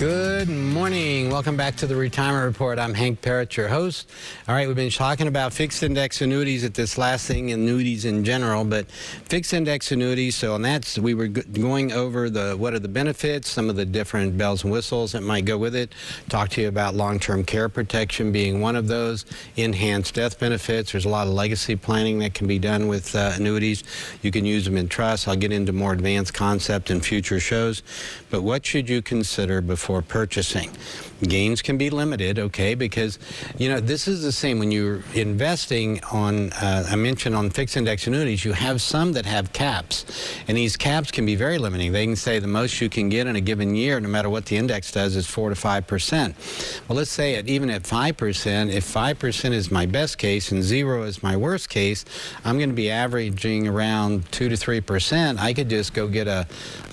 Good morning. Welcome back to the Retirement Report. I'm Hank Parrott, your host. All right, we've been talking about fixed index annuities at this last thing, annuities in general, but fixed index annuities. So on that, we were going over what are the benefits, some of the different bells and whistles that might go with it. Talk to you about long-term care protection being one of those, enhanced death benefits. There's a lot of legacy planning that can be done with annuities. You can use them in trust. I'll get into more advanced concept in future shows. But what should you consider before purchasing? Gains can be limited, okay, because, you know, this is the same when you're investing on, I mentioned on fixed index annuities, you have some that have caps, and these caps can be very limiting. They can say the most you can get in a given year, no matter what the index does, is 4 to 5%. Well, let's say even at 5%, if 5% is my best case and 0 is my worst case, I'm going to be averaging around 2 to 3%. I could just go get a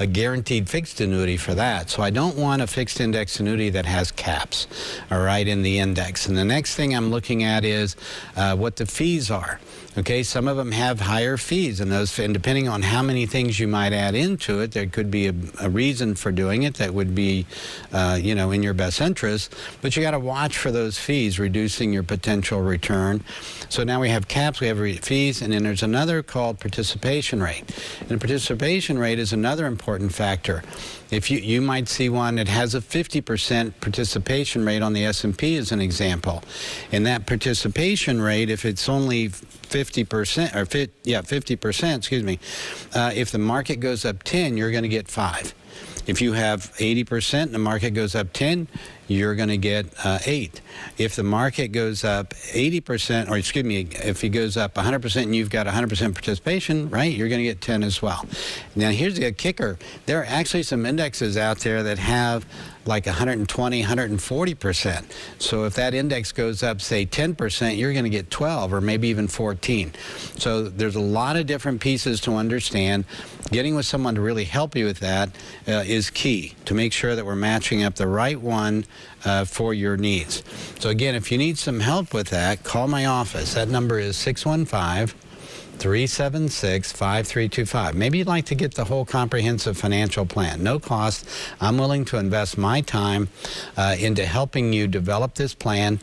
guaranteed fixed annuity for that. So I don't want a fixed index annuity that has caps, all right, in the index. And the next thing I'm looking at is what the fees are. Okay, some of them have higher fees, and depending on how many things you might add into it, there could be a reason for doing it that would be, you know, in your best interest. But you got to watch for those fees, reducing your potential return. So now we have caps, we have fees, and then there's another called participation rate. And participation rate is another important factor. If you might see one that has a 50% participation rate on the S&P as an example, and that participation rate, if it's only 50%, or 50%, excuse me, if the market goes up 10, you're going to get 5. If you have 80% and the market goes up 10, you're going to get 8. If the market goes up 80%, or excuse me, if it goes up 100% and you've got 100% participation, right, you're going to get 10 as well. Now, here's the kicker. There are actually some indexes out there that have like 120, 140%. So if that index goes up, say, 10%, you're going to get 12 or maybe even 14. So there's a lot of different pieces to understand. Getting with someone to really help you with that is key, to make sure that we're matching up the right one for your needs. So again, if you need some help with that, call my office. That number is 615-376-5325. Maybe you'd like to get the whole comprehensive financial plan. No cost. I'm willing to invest my time into helping you develop this plan.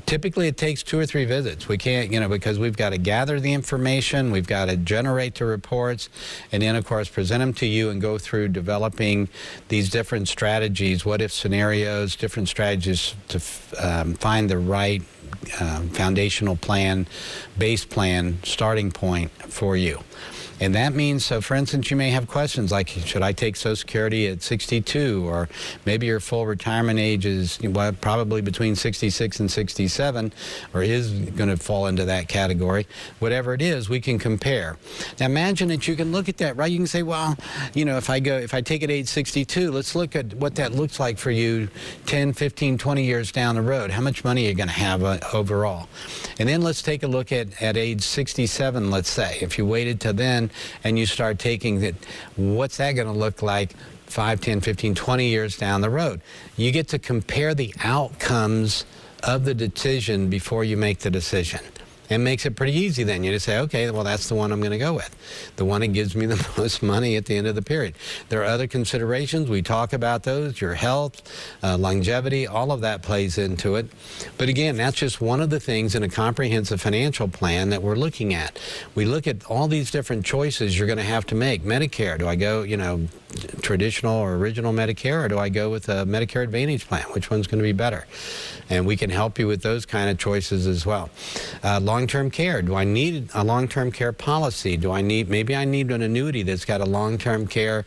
Typically, it takes 2 or 3 visits. We can't, you know, because we've got to gather the information, we've got to generate the reports, and then, of course, present them to you and go through developing these different strategies, what-if scenarios, different strategies to find the right foundational plan, base plan, starting point for you. And that means, so for instance, you may have questions like, should I take Social Security at 62? Or maybe your full retirement age is probably between 66 and 67, or is going to fall into that category. Whatever it is, we can compare. Now imagine that you can look at that, right? You can say, well, you know, if I take it at age 62, let's look at what that looks like for you 10, 15, 20 years down the road. How much money are you going to have overall? And then let's take a look at age 67, let's say. If you waited till then, and you start taking that, what's that going to look like 5, 10, 15, 20 years down the road? You get to compare the outcomes of the decision before you make the decision. It makes it pretty easy then. You just say, okay, well, that's the one I'm going to go with. The one that gives me the most money at the end of the period. There are other considerations. We talk about those, your health, longevity, all of that plays into it. But again, that's just one of the things in a comprehensive financial plan that we're looking at. We look at all these different choices you're going to have to make. Medicare, do I go, you know, traditional or original Medicare, or do I go with a Medicare Advantage plan? Which one's going to be better? And we can help you with those kind of choices as well. Long-term care, do I need a long-term care policy? Maybe I need an annuity that's got a long-term care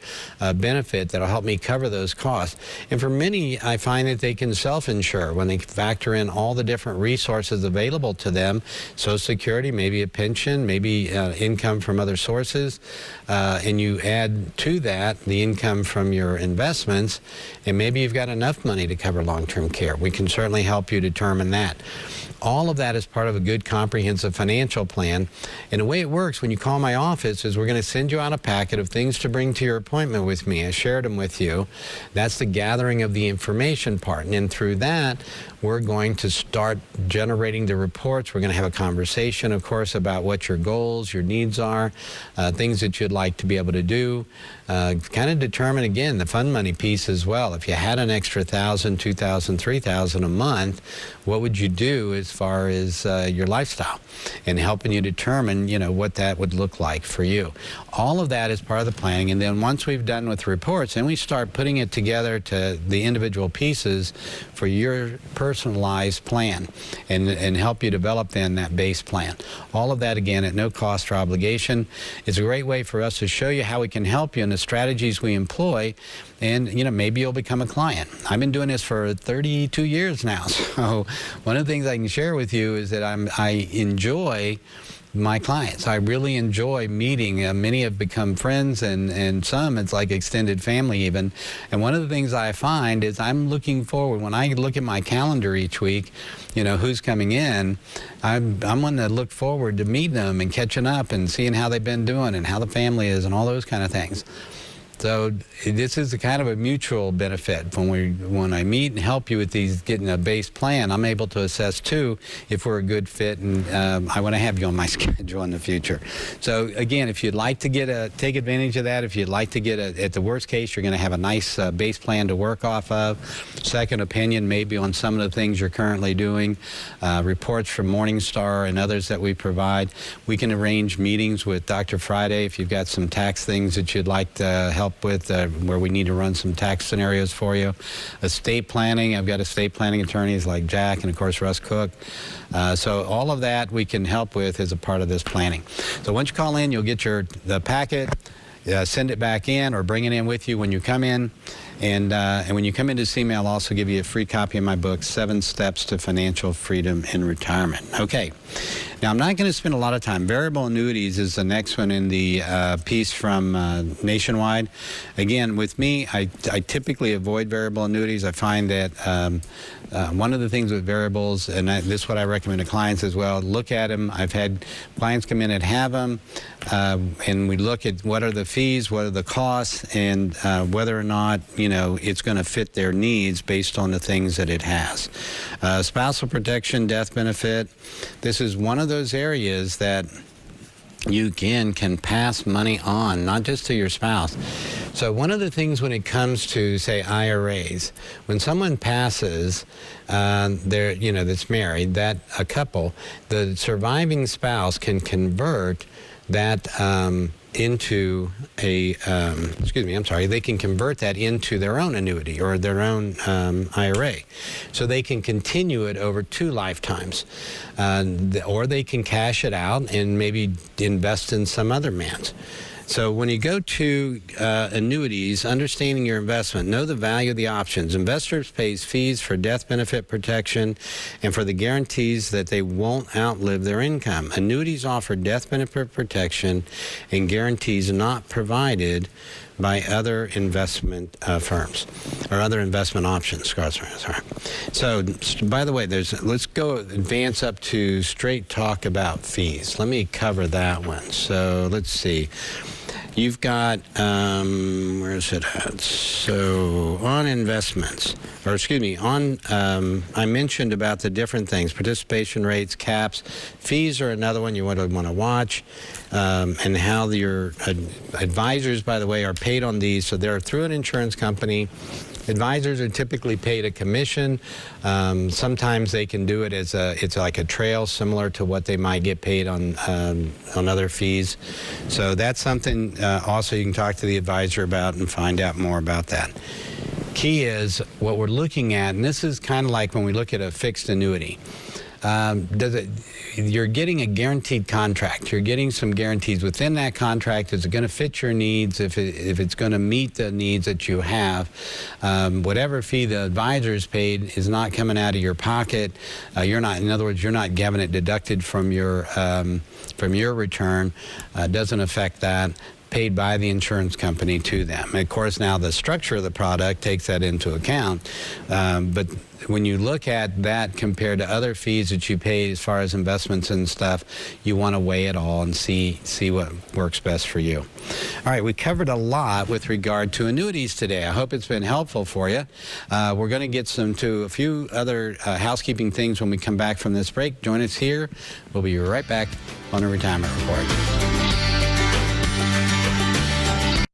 benefit that'll help me cover those costs. And for many, I find that they can self-insure when they factor in all the different resources available to them. Social Security, maybe a pension, maybe income from other sources, and you add to that the income from your investments, and maybe you've got enough money to cover long-term care. We can certainly help you determine that. All of that is part of a good comprehensive comprehensive financial plan. And the way it works when you call my office is we're going to send you out a packet of things to bring to your appointment with me. I shared them with you. That's the gathering of the information part. And then through that, we're going to start generating the reports. We're going to have a conversation, of course, about what your goals, your needs are, things that you'd like to be able to do. Kind of determine, again, the fund money piece as well. If you had an extra $1,000, $2,000, $3,000 a month, what would you do as far as your lifestyle, and helping you determine, what that would look like for you. All of that is part of the planning. And then once we've done with the reports, then we start putting it together to the individual pieces for your personalized plan, and help you develop then that base plan. All of that, again, at no cost or obligation. It's a great way for us to show you how we can help you in the strategies we employ, and maybe you'll become a client. I've been doing this for 32 years now, so one of the things I can share with you is that I enjoy my clients. I really enjoy meeting. Many have become friends, and some it's like extended family even. And one of the things I find is I'm looking forward, when I look at my calendar each week, who's coming in, I'm wanting to look forward to meeting them and catching up and seeing how they've been doing and how the family is and all those kind of things. So this is a kind of a mutual benefit. When I meet and help you with these, getting a base plan, I'm able to assess too if we're a good fit, and I want to have you on my schedule in the future. So again, if you'd like to take advantage of that, if you'd like to get at the worst case, you're going to have a nice base plan to work off of. Second opinion maybe on some of the things you're currently doing. Reports from Morningstar and others that we provide. We can arrange meetings with Dr. Friday if you've got some tax things that you'd like to help with, where we need to run some tax scenarios for you. Estate planning, I've got estate planning attorneys like Jack and of course Russ Cook. So all of that we can help with as a part of this planning. So once you call in, you'll get the packet, send it back in or bring it in with you when you come in. And when you come in to see me, I'll also give you a free copy of my book, 7 Steps to Financial Freedom in Retirement. Okay. Now, I'm not going to spend a lot of time. Variable annuities is the next one in the piece from Nationwide. Again, with me, I typically avoid variable annuities. I find that one of the things with variables, and this is what I recommend to clients as well, look at them. I've had clients come in and have them, and we look at what are the fees, what are the costs, and whether or not, it's going to fit their needs based on the things that it has. Spousal protection, death benefit. This is one of those areas that you can pass money on, not just to your spouse. So one of the things when it comes to, say, IRAs, when someone passes, that's married, that a couple, the surviving spouse can convert that into they can convert that into their own annuity or their own IRA. So they can continue it over 2 lifetimes. Or they can cash it out and maybe invest in some other man's. So when you go to annuities, understanding your investment, know the value of the options. Investors pay fees for death benefit protection and for the guarantees that they won't outlive their income. Annuities offer death benefit protection and guarantees not provided by other investment firms or other investment options. Sorry. So, by the way, let's go advance up to straight talk about fees. Let me cover that one. So let's see. You've got, where is it at? So on investments, I mentioned about the different things, participation rates, caps, fees are another one you want to watch, and how your advisors, by the way, are paid on these. So they're through an insurance company. Advisors are typically paid a commission. Sometimes they can do it as it's like a trail, similar to what they might get paid on other fees. So that's something also you can talk to the advisor about and find out more about that. Key is what we're looking at, and this is kind of like when we look at a fixed annuity. You're getting a guaranteed contract. You're getting some guarantees within that contract. Is it going to fit your needs? If it's going to meet the needs that you have, whatever fee the advisor is paid is not coming out of your pocket. In other words, you're not having it deducted from your return. Doesn't affect that. paid by the insurance company to them. And of course, now the structure of the product takes that into account, but when you look at that compared to other fees that you pay as far as investments and stuff, you want to weigh it all and see what works best for you. All right, we covered a lot with regard to annuities today. I hope it's been helpful for you. We're going to get to a few other housekeeping things when we come back from this break. Join us here. We'll be right back on the Retirement Report.